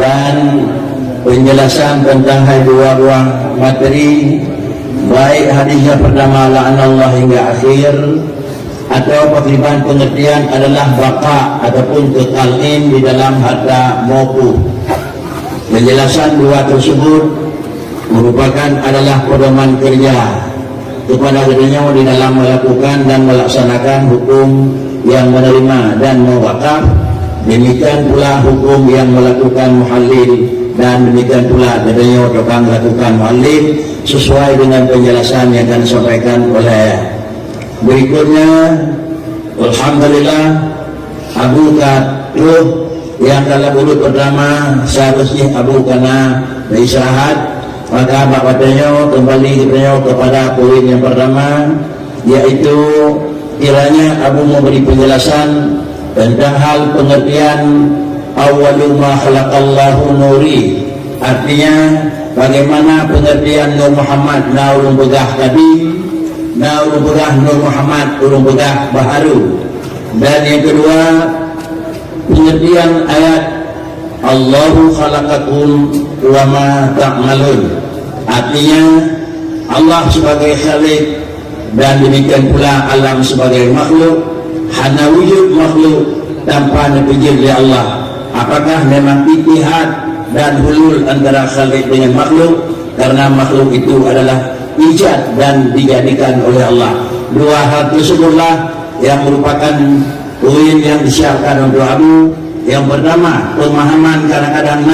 dan penjelasan tentang dua buah materi, baik hadis yang pertama la'anallah hingga akhir, atau pengertian pengertian adalah baka ataupun kekalin di dalam harta mauquf. Penjelasan dua tersebut merupakan adalah pedoman kerja kepada dirinya di dalam melakukan dan melaksanakan hukum yang menerima dan mewakaf. Demikian pula hukum yang melakukan muhallil, dan demikian pula dirinya tukang melakukan muhallil sesuai dengan penjelasan yang akan disampaikan oleh berikutnya. Alhamdulillah, Abu Katuh yang dalam urut pertama seharusnya Abu karena beristirahat, maka katanya kembali kepada poin yang pertama, yaitu kiranya Abu memberi penjelasan tentang hal pengertian awwalu ma khalaqallahu nuri, artinya bagaimana pengertian Nur Muhammad na ulung begah tadi, na ulung begah Nur Muhammad ulung begah baharu. Dan yang kedua, pengertian ayat Allahu khalaqakum wa ma ta'malun, artinya Allah sebagai khalik dan demikian pula alam sebagai makhluk. Hanya wujud makhluk tanpa dipijil oleh Allah. Apakah memang itihad dan hulul antara khalik dengan makhluk? Karena makhluk itu adalah ijad dan dijadikan oleh Allah. Dua hal tersebutlah yang merupakan poin yang disiapkan untuk Abu. Yang pertama, pemahaman kadang-kadang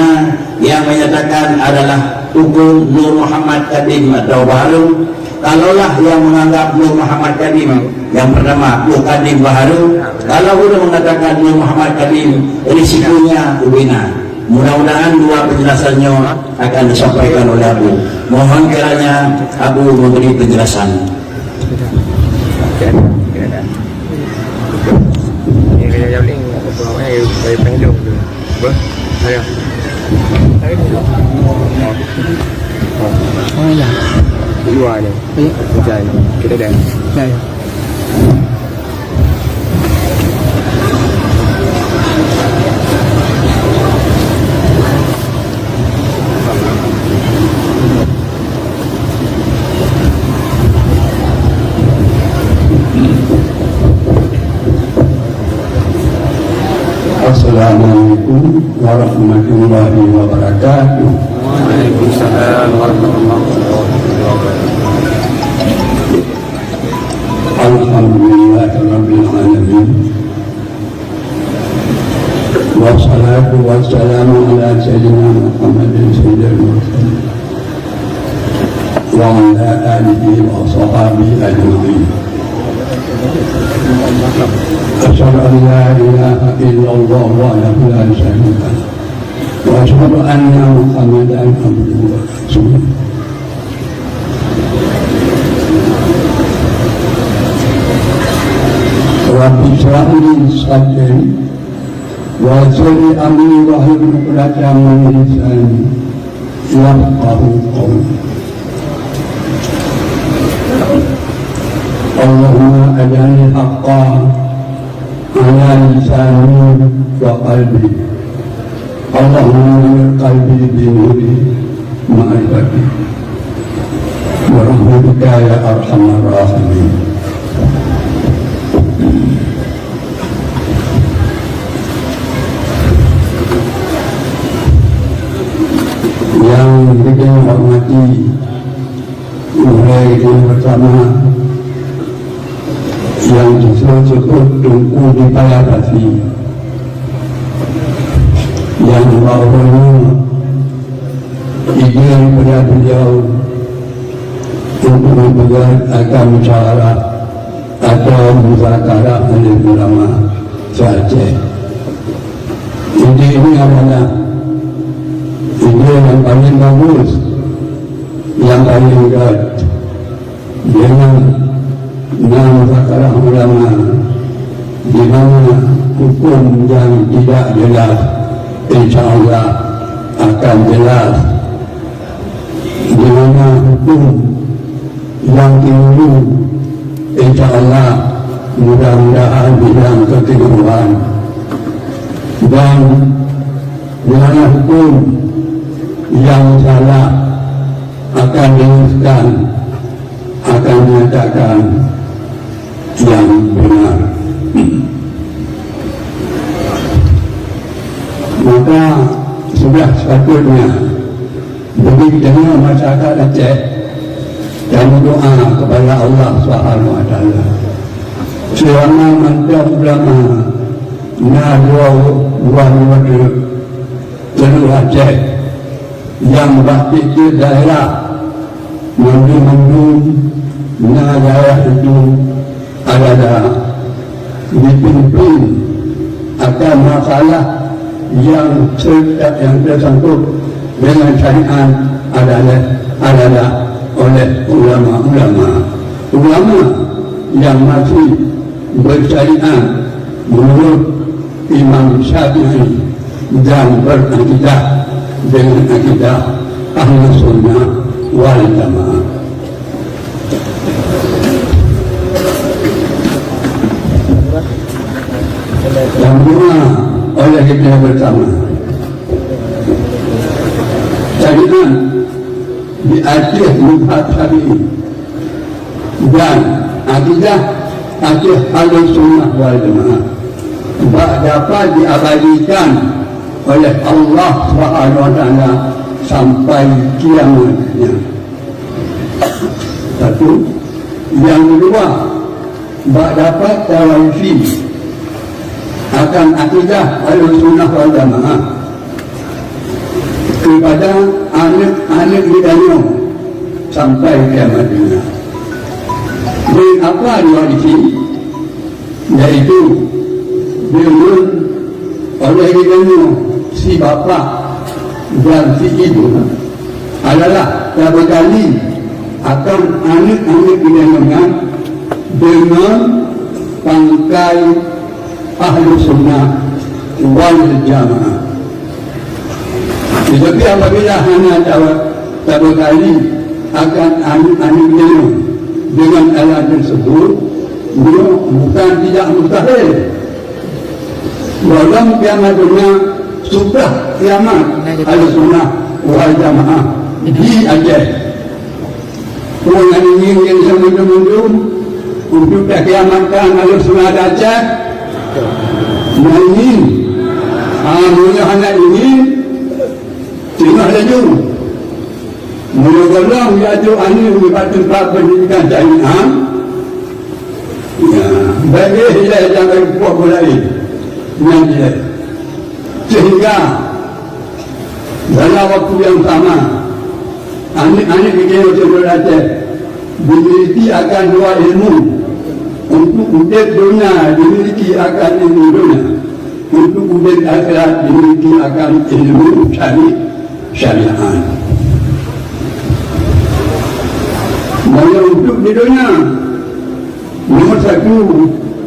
yang menyatakan adalah hukum Nur Muhammad Kadim atau baharu. Kalaulah yang menganggap Nur Muhammad Kadim, yang pertama Kadim baharu, kalau sudah mengatakan Nur Muhammad Kadim, risikonya ubina. Mudah-mudahan dua penjelasannya akan disampaikan oleh Abu. Mohon kiranya Abu memberi penjelasan. Luar ni, hujan kita dah. Assalamualaikum warahmatullahi wabarakatuh. Waalaikumsalam warahmatullahi wabarakatuh. Alhamdulillahirabbil alamin. Wassalatu wassalamu ala sayyidina Muhammadin sayyidil mursalin wa ala alihi wa sahbihi ajma'in. Asyhadu an la ilaha illallah wahdahu la syarika lahu wa asyhadu anna Muhammadan abduhu wa rasuluh. Rabbi shrah li sadri wa yassir li amri wahlul 'uqdatam min lisani yafqahu qawli. Allahumma aj'alni haqqan ala lisani wa qalbi. Allahumma nur qalbi bi nuri ma'rifati wa rahmatika ya arhamar rahimin. Yang kita hormati, mulai yang pertama yang disebut Tunku Dipayabatsi, yang bawahnya ide kepada beliau untuk membuat agama cara atau muzakarah oleh ulama saja. Ide ini adalah ide yang paling bagus, yang paling baik. Dengan muzakarah ulama di mana hukum yang tidak jelas insyaAllah akan jelas. Di mana hukum yang timbul insyaAllah mudah-mudahan bidang kekeliruan. Dan di mana hukum yang salah akan diluruskan, akan menyatakan yang benar. Maka sudah sepatutnya bagi kita masyarakat Aceh dan berdoa kepada Allah Subhanahu Wa Taala. Selama mantan ulama na dua seluruh Aceh yang berpikir daerah mendung na daerah itu adalah dipimpin akan masalah yang tersangkut dengan syariat adalah oleh ulama yang masih bersyariat menurut Imam Syafi'i dan berakidah dengan akidah Ahlus Sunnah wal Jamaah. Yang kedua oleh kita bersama syariat di akhir mazhab Syafi'i dan akidah akhir Ahlus Sunnah wal Jamaah dapat diabadikan oleh Allah SWT sampai kiamatnya. Satu. Yang kedua, dapat tawafi akan akidah Ahlussunnah wal Jamaah kepada anak-anak hidayah sampai kiamatnya. Dan apa diwarisi? Yaitu diurun oleh hidayah si bapa dan si ibu adalah berkali akan anak-anak hidayah dengan pangkai Ahlus Sunnah wal Jamaah. Tetapi apabila hanya berkali akan anak-anak hidayah dengan alat tersebut, bukan tidak mustahil. Dalam kiamat dunia sudah kiamat Ahlus Sunnah wal Jamaah di Aceh. Orang yang ingin semudah-mudah untuk kiamatkan Ahlus Sunnah di Aceh, ingin mula anak ini tengah laju mula-mula yaitu anak membuat tempat pendidikan syariah bagi hidayah jangan buat mulai nanti. Sehingga dalam waktu yang sama anak-anak kita seluruh Aceh dimiliki akan dua ilmu. Untuk ujian dunia dimiliki akan ilmu dunia, untuk ujian akhirat dimiliki akan ilmu syariat. Maka untuk di dunia nomor satu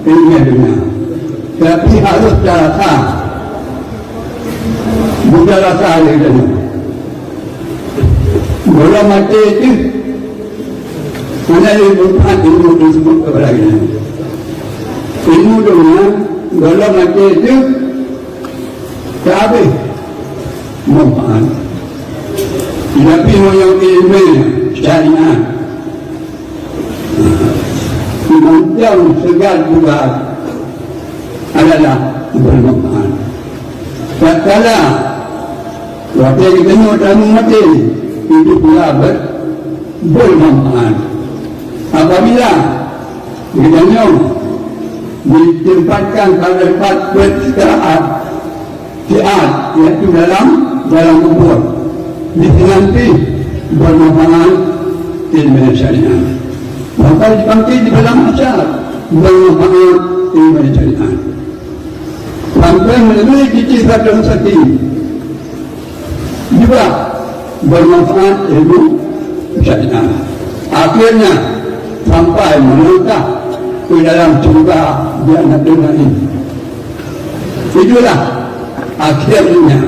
ilmu dunia, tapi harus rasa, bukan rasa dunia. Bola mati itu mana ilmu tersebut kepada kita. Ilmu dunia bola mati itu tak habis manfaat. Tapi yang ilmu syariat yang segar juga adalah bermanfaat. Tatkala waktu kita nak mati itu pula bermanfaat. Apabila kita ditempatkan pada tempat beristirahat iaitu dalam kubur, nanti bermanfaat ilmu syariat. Maka dipanggil di dalam masyarakat bermanfaat ilmu syariat. Sampai melalui cicit dan sakti juga bermanfaat ilmu syariat. Akhirnya sampai melangkah ke dalam surga jannah ini. Itulah akhirnya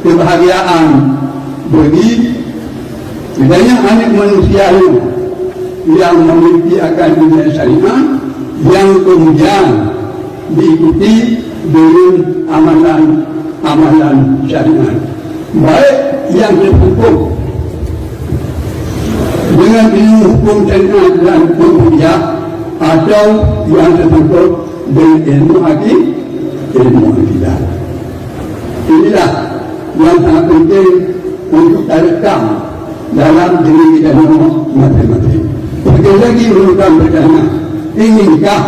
kebahagiaan bagi banyak anak manusia yang memiliki akan dunia syariat yang kemudian diikuti dengan amalan syariat, baik yang terhukum dengan ilmu hukum syariat dan hukum atau yang terhukum dengan ilmu akidah. Inilah yang sangat penting untuk terekam dalam diri kita masing-masing. Sekali lagi urutan bertanya, inginkah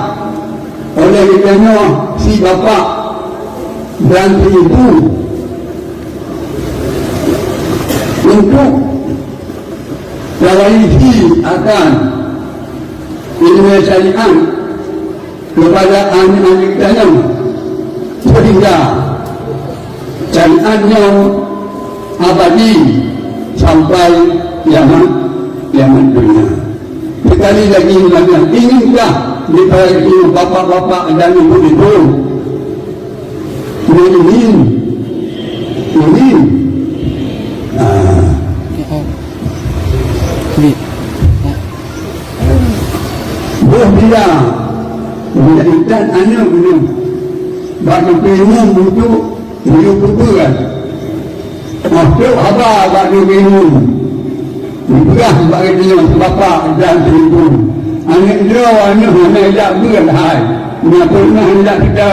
oleh kerana si bapa dan si ibu untuk mewarisi akan ilmu syariat kepada anak-anak kita sehingga syariatnya abadi sampai kiamat dunia. Sekali lagi inginkah diperhati bapa-bapa dan ibu-ibu ingin bila menjadikan anak belum bagi ilmu untuk menyukuran masuk abah bagi ilmu berah bagi dia bapa dan ibu anak dia anak tak berhai dia pernah hendak kita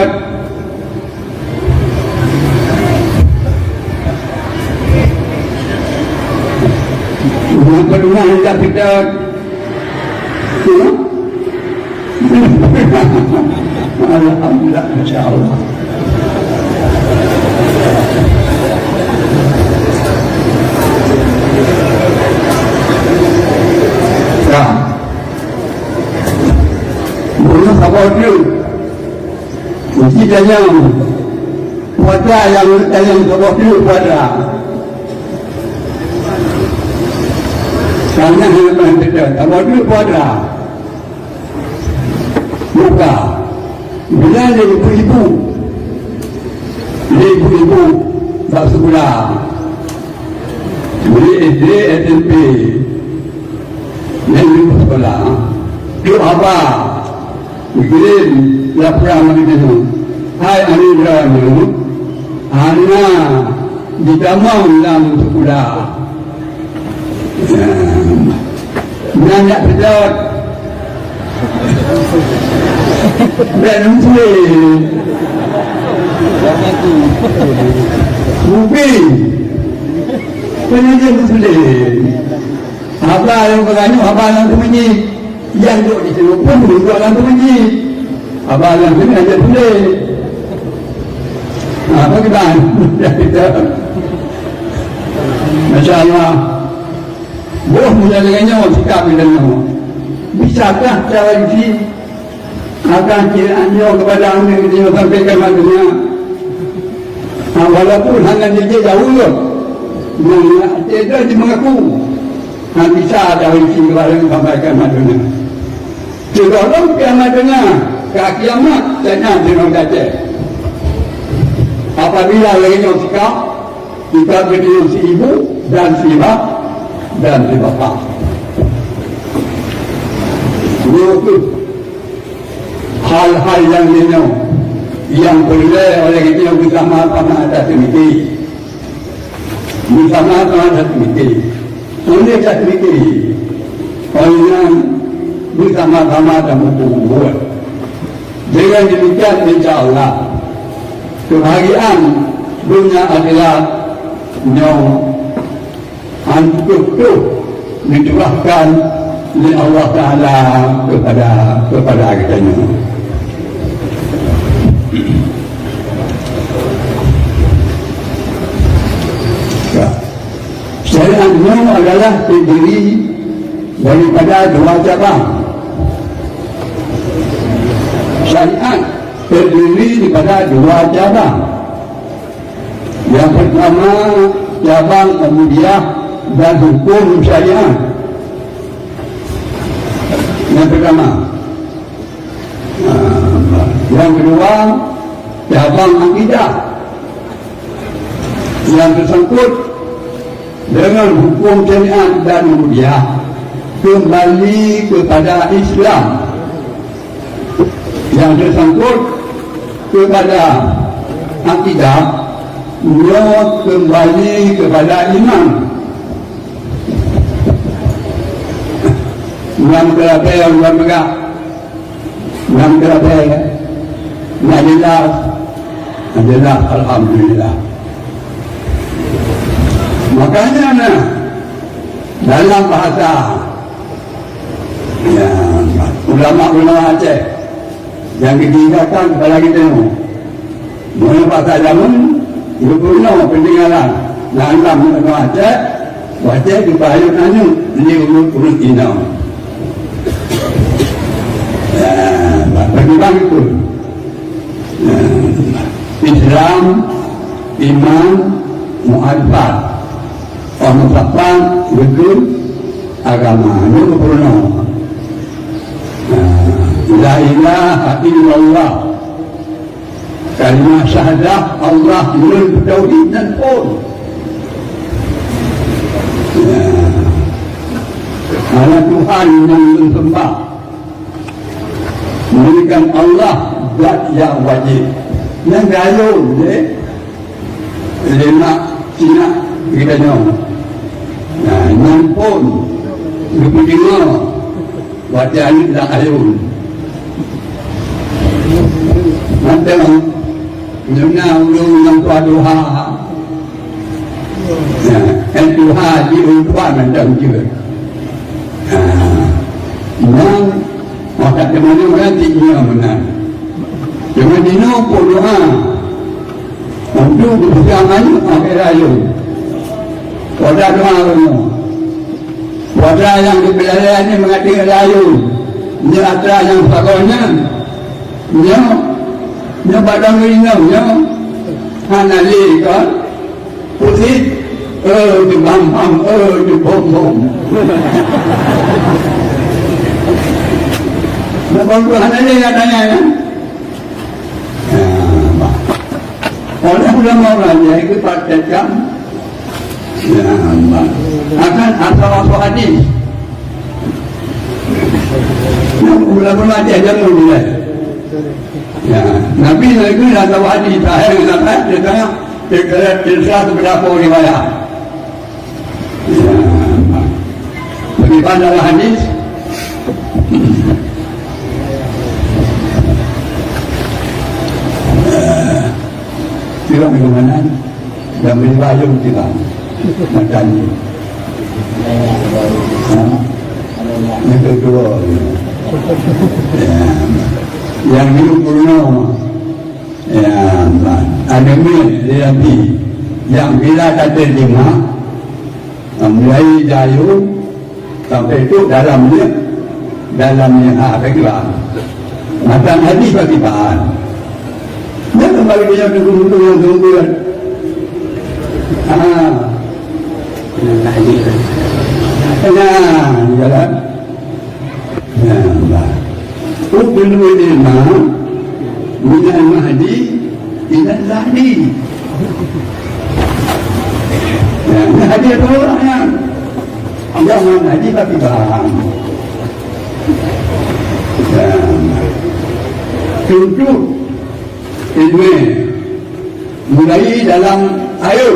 dia pernah hendak kita alhamdulillah, insyaAllah. Nah, boleh apa dia? Mesti tanya puasa yang apa dia puasa. Karena yang kita apa dia puasa. Maka bila ibu-ibu tak sekolah beli SD, SMP dan ibu sekolah itu apa dikirim laporan begitu, hai Anindra anak ditamang dalam sekolah banyak pejabat dan muslim mungkin pengajian muslim apa yang berani apa yang kemenyi yang duduk di sini pun duduk dalam kemenyi apa yang pengajian muslim apa kita Masya Allah boleh menjadikannya sikap dan nama bisakah cara isi akan kiraannya kepada anak kita sampaikan maksudnya walaupun hanya dia jauh tidak mengaku bisa ada isi kepada sampaikan maksudnya sebelum kiamatnya ke kiamat tanya dengan kata apabila lainnya sikap kita berdiri si ibu dan si bapa itu hal-hal yang boleh oleh kita bersama-sama atas mikir oleh atas mikir yang bersama-sama dan berkumpul dengan demikian insyaAllah kebahagiaan dunia akhirat yang itu dicurahkan oleh Allah Ta'ala kepada kita ini. Syariatnya adalah terdiri daripada dua cabang. Syariat terdiri daripada dua cabang. Yang pertama cabang Muhammadiyah dan hukum syariat. Yang pertama. Yang kedua cabang akidah yang tersangkut dengan hukum syariat dan Muhammadiyah kembali kepada Islam yang tersangkut kepada akidah beliau kembali kepada imam. Imam kerapai, imam megak. Imam kerapai, adalah alhamdulillah. Makanya dalam bahasa ya, ulama-ulama Aceh yang ditinggalkan kepada kita ni, mula bahasa zaman ibu punya pendengaran dalam ulama Aceh, baca di bahaya nanya ini urut inam. Bagaimana itu? Islam, iman, mu'arifat, penetapan betul agama itu purna. La ilaha illallah, kalimah syahadah Allah menurut tauhid dan pun. Ada Tuhan yang disembah, memberikan Allah zat yang wajib. Yang gayung lemak Cina kita tahu. Yang pun lupa dengar baca alif dan ayun. Nanti Nuna ulung yang tua duha. Yang duha di ultuan macam juga. Yang maka kemana berarti ia menang. Jangan dinopor doa. Untuk berjalan pakai rayu. Pada doa kamu. Pada yang dipelajari ini mengatakan rayu. Ini atra yang pakonya. Nya badan ringan. Hanali kan. Putih. Di bam-bam. Di bom-bom. Bapak hanali katanya ya. Oleh ulama-ulama itu praktekkan akan asal-asal hadis. Ulama-ulama diajar mulai. Nabi itu asal hadis terakhir sampai dia kata berapa riwayat. Bagaimana dalam hadis? Tidak bagaimana dan berwajib tidak macam ini. Yang kedua, yang hidup purna, ada lagi yang bila kata lima, mulai jauh sampai itu dalamnya apa juga. Macam hadis bagi bahan. Dan kembali dia tunggu yang tungguan. Jalan. Ukul lima, minal mahdi ilal lahdi. Mahdi itu orangnya. Jangan mahdi bagi bahan. Tunjuk ilmu mulai dalam air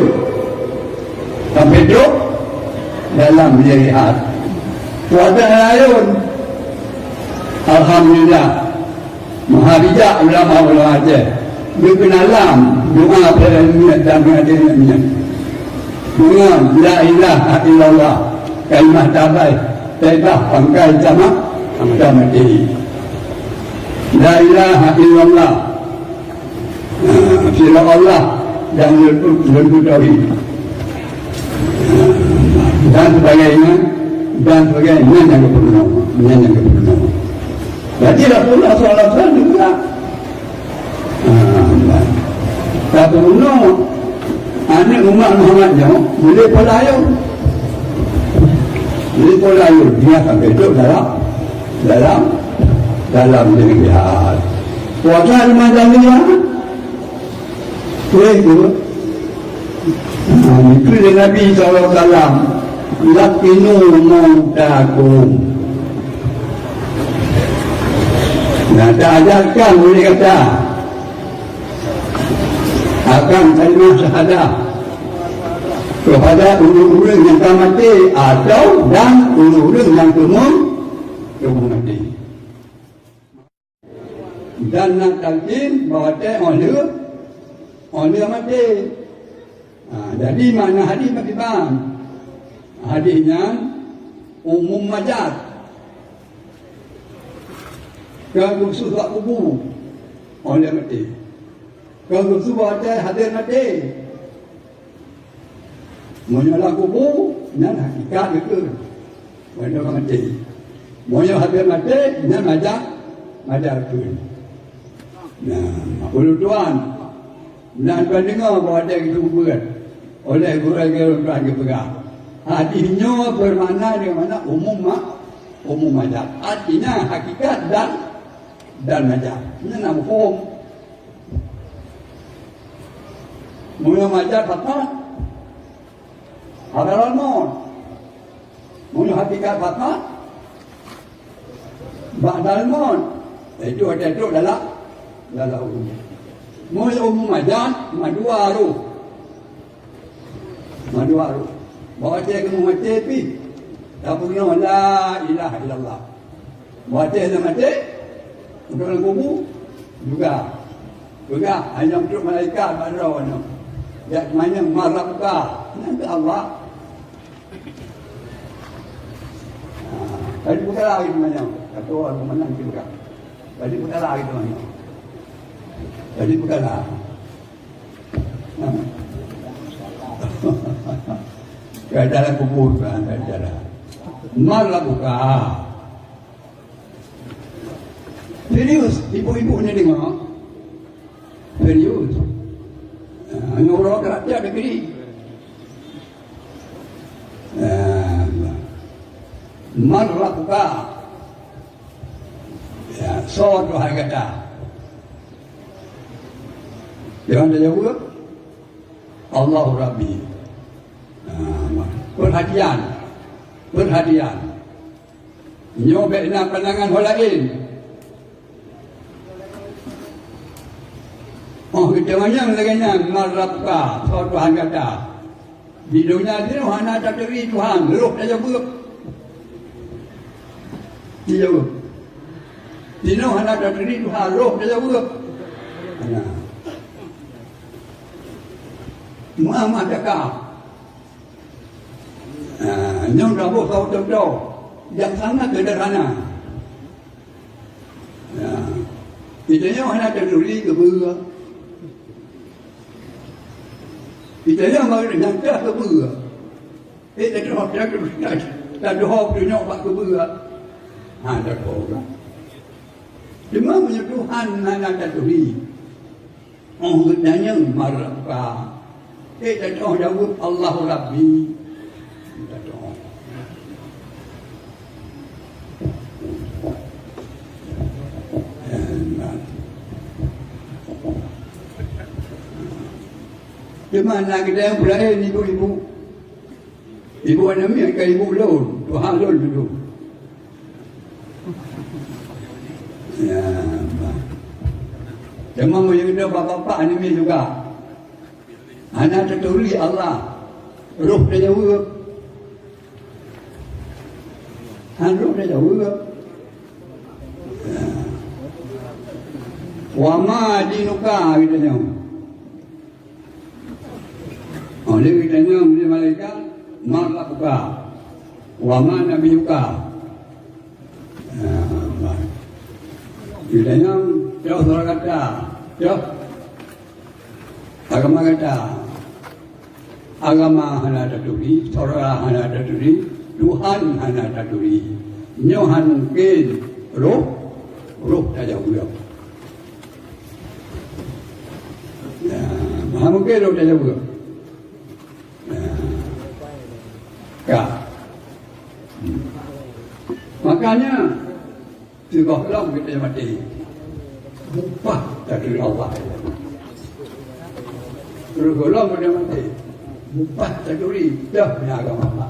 sampai duduk dalam lihat kuasa air. Alhamdulillah maha bijak ulama-ulama Aceh dia kenalam doa perniat dan mengadilnya doa la ilaha illallah kalimah tabai telah pangkai jamak sama diri la ilaha illallah firman Allah dan lebih tauhid dan sebagainya yang kebenaran. Jadi Rasulullah SAW juga satu anak umat Muhammadnya boleh pelayur dia sampai duduk dalam lihat puasa macam ni itu Nabi SAW lakinu mautakum. Tak ajarkan boleh kata akan kalimah syahadah kepada ulun-ulun yang telah mati atau dan ulun-ulun yang belum mati. Dan nak talqin bahawa oleh mati. Jadi mana hadis bagi bang? Hadisnya umum majaz. Khusus buat kubur oleh mati. Khusus buat hadir mati. Menyolah kubur dan hakikat itu. Menyolah mati. Menyolah hadir mati dan majaz itu. Nah, ulu tuan dan pendengar bahawa ada itu bukan oleh guru-guru pegang. Hadisnya bermakna dengan mana umum majaz. Artinya hakikat dan majaz. Ini nama hukum. Mula majaz fatah hadaral maut. Mula hakikat fatah ba'dal maut. Itu ada itu dalam umum. Mula umum majaz madua ruh. Bahawa dia kena mati pi. Tak pernah la ilaha illallah. Bahawa dia kena mati untuk dalam kubur juga hanya untuk malaikat madrawana. Ya mana marabka nanti Allah. Tadi bukan lagi mana. Kata orang pemenang juga. Tadi bukan lagi mana. Tadi bukanlah. Ke dalam kubur kan, ke dalam. Malah buka. Serius, ibu-ibu ni dengar. Serius. Hanya orang kerajaan negeri. Malah buka. Ya, suatu hari kata. Jangan dia jawab. Allahu Rabbi. Perhatian. Nyobek nak pandangan orang lain. Kita banyak lagi marabka suatu Tuhan kata. Di dunia ini hanya tak diri Tuhan, roh dia jawab. Dia jawab. Di dunia hanya tak diri Tuhan, roh dia jawab. Muhammad cakap yang rabuk tahu yang sangat sederhana. Kita ni hanya terduri ke bawah. Kita ni mahu yang dah ke bawah. Tak ada hak dunia buat ke bawah. Tak tahu. Cuma punya Tuhan hanya terduri. Katanya marah. Tak tahu jawab Allahu Rabbi. Tak tahu. Di mana kita yang berakhir ibu-ibu. Ibu anami ke ibu lor. Tuhan lor dulu. Ya. Cuma mau yang kita bapak-bapak anami juga. Anak tertulis Allah. Roh dia jawab. Roh dia jawab. Wa ma dinuka katanya. Oleh katanya oleh malaikat malakuka. Wa ma nabiyuka. Katanya jauh saudara kata. Jauh. Agama kata. Agama hanya terduri, saudara hanya terduri, Tuhan hanya terduri. Nyohan kin roh saja udah. Maha mungkin roh saja udah. Makanya juga kalau kita mati, lupa dari Allah. Kalau kita mati. Mubah terduri dah punya agama Allah.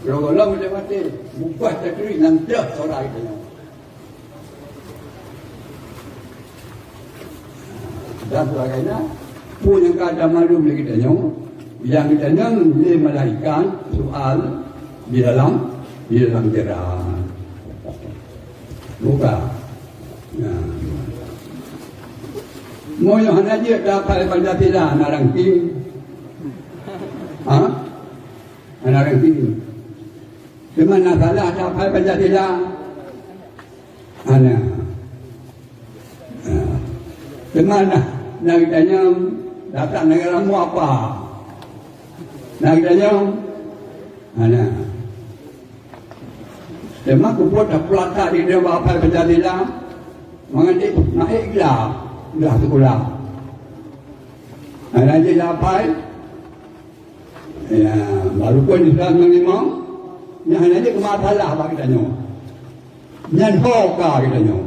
Kalau Allah boleh mati, mubah terduri dan dah sorak itu. dan sebagainya. Pun yang kada malu bila kita tanya, yang kita tanya dia melahirkan soal di dalam jalan. Buka. Ya. Mau yang hanya dia dapat Pancasila narang tim. Narang tim. Di mana salah dapat Pancasila? Di mana nak tanya datang negaramu apa? Nak tanya Memang kumpul dah pelakar di dalam apa Pancasila mengenai naiklah dah sekolah. Nanti dapat ya baru pun Islam menerima yang nanti kemasalah apa kita nyo. Yang hoka kita nyo.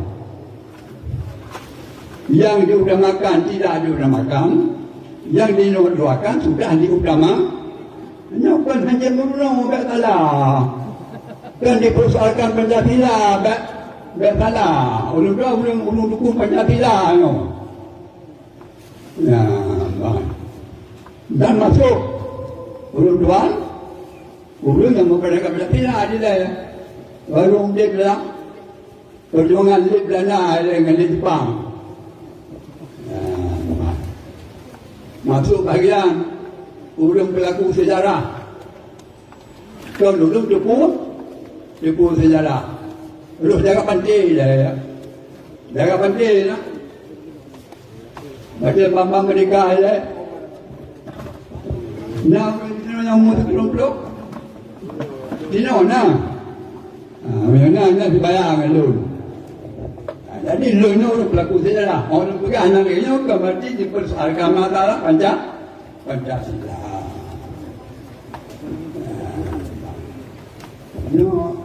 Yang diutamakan tidak diutamakan, yang diutamakan sudah diutama. Bukan hanya menolong tak salah. Dan dipersoalkan Pancasila tak salah. Ulun dukung Pancasila no. Ya, dan masuk ulun tuan, ulun yang memperdayakan Pancasila dia. Baru dia bilang perjuangan di Belanda dengan di Jepang. Ya, masuk bahagian ulun pelaku sejarah. Kalau ulun dukung sejarah. Ulun jaga pantai dia. Jaga pantai lah. Baca Bambang Merdeka dia. Nak umur 70. Dino nah. Mana dibayar dengan ulun. Jadi ulun ni pelaku sejarah. Orang pegang anak dia ke berarti dipersoalkan masalah Pancasila. No,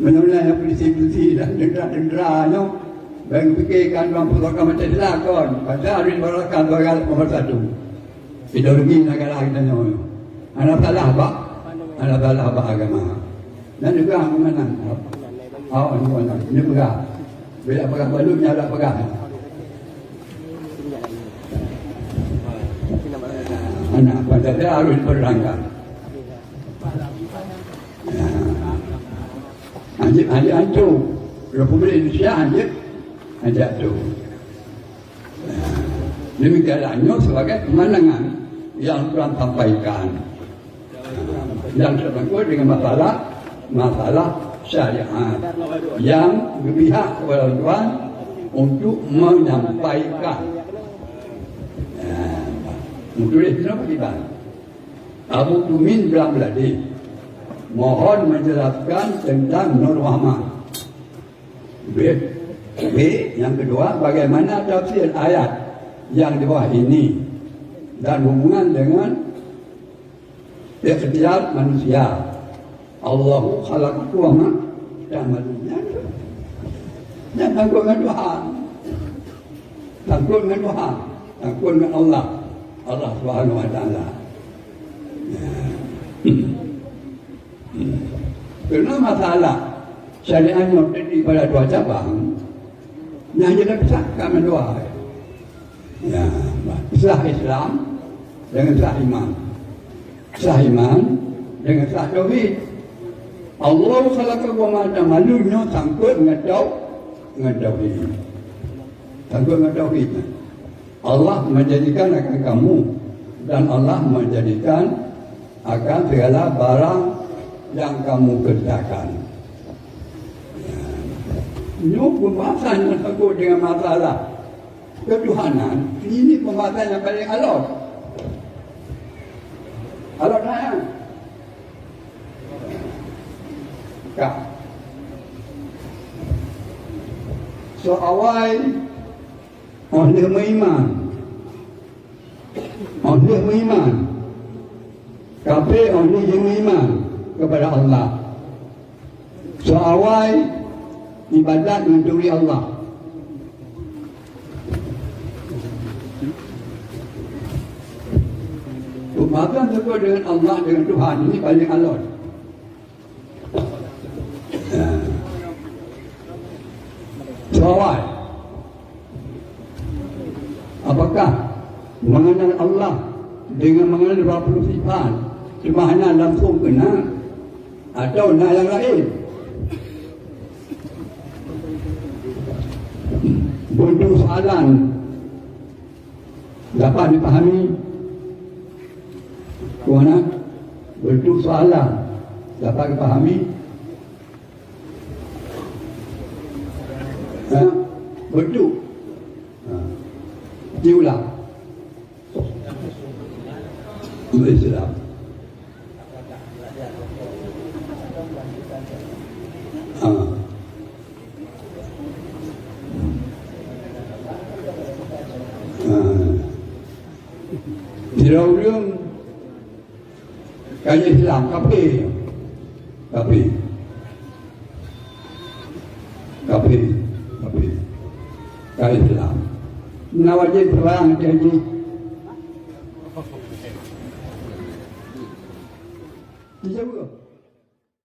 menolak polisi dan tentera no, bagi fikirkan memperlakukan Pancasila kon. Pancasila dimerakan sebagai nomor 1. Ideologi negara kita no. Anak salah apa? Anak salah apa agama? Dan juga mana? Ini pegang. Bila pegang balutnya ada pegang. Anak Pancasila harus diperangkat. Anjir hancur Republik Indonesia anjir tu. Demikiannya sebagai pemandangan yang Tuhan sampaikan. Dan tersangkut dengan masalah syariat yang berpihak kepada Tuhan untuk menyampaikan. Untuk itu bagaimana? Abu Tumin bilang tadi, mohon menjelaskan tentang Nur Muhammad. B. Yang kedua, bagaimana tafsir ayat yang di bawah ini dan hubungan dengan ikhtiar manusia. Allahu khalaqakum wa ma ta'malun. Jangan takut dengan Tuhan. Takut dengan Tuhan. Takut dengan Allah. Allah Subhanahu wa taala. Kerana masalah syariatnya terdiri pada dua cabang yang kita pisahkan dua. Ya, sah Islam dengan sah iman. Sah iman dengan sah tauhid. Allah khalaqakum wa ma ta'malun sangkut dengan tauhid. Sangkut dengan tauhid. Allah menjadikan akan kamu dan Allah menjadikan akan segala barang yang kamu kerjakan. Ini pembahasan yang sangkut dengan masalah ketuhanan. Ini pembahasan yang paling alot. Alot sayang. Kak. So awal oleh beriman. Kafir oleh beriman kepada Allah. So awal ibadat mencuri Allah. Pembahasan tersebut dengan Allah, dengan Tuhan ini paling alot. So awal Apakah mengenal Allah dengan mengenal 20 sifat semahanan langsung kena atau nak yang lain? Bentuk soalan dapat dipahami? Tuan, bentuk soalan dapat dipahami? Bentuk diulang Islam. Diulang kajian Islam kafe kajian Islam nawajib terang jadi dijawab.